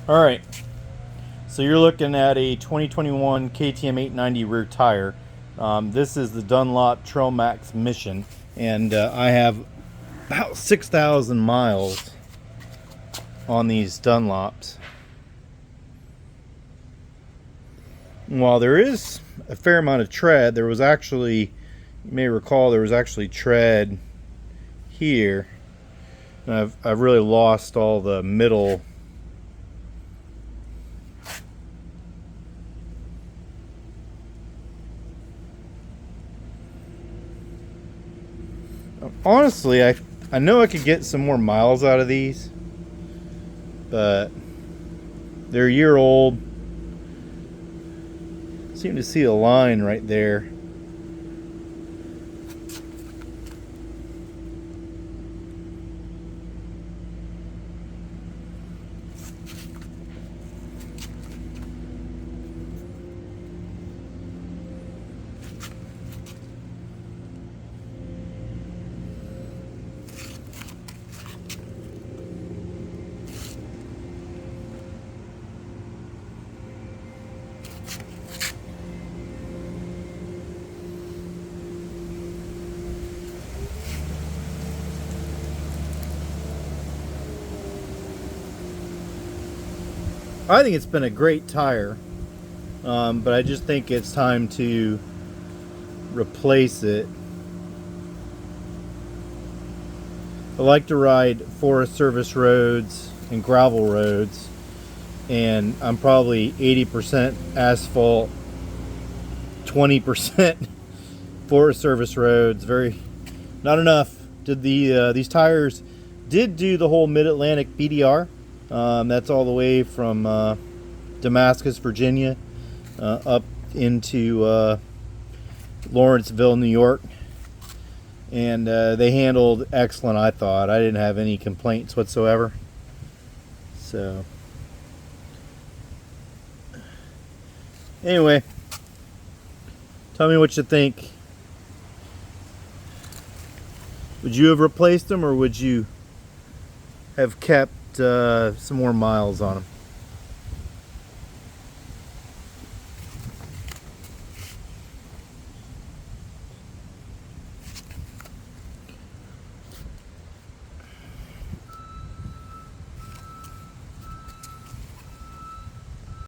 Alright, so you're looking at a 2021 KTM 890 rear tire. This is the Dunlop Trailmax Mission, and I have about 6,000 miles on these Dunlops. And while there is a fair amount of tread, there was actually, you may recall, there was actually tread here. And I've really lost all the middle honestly, I know I could get some more miles out of these, but they're a year old. Seem to see a line right there. I think it's been a great tire, but I just think it's time to replace it. I like to ride Forest Service roads and gravel roads, and I'm probably 80% asphalt, 20% Forest Service roads. Not enough. These tires did do the whole Mid-Atlantic BDR. That's all the way from Damascus, Virginia, up into Lawrenceville, New York. And they handled excellent, I thought. I didn't have any complaints whatsoever. So, anyway, tell me what you think. Would you have replaced them, or would you have kept some more miles on them?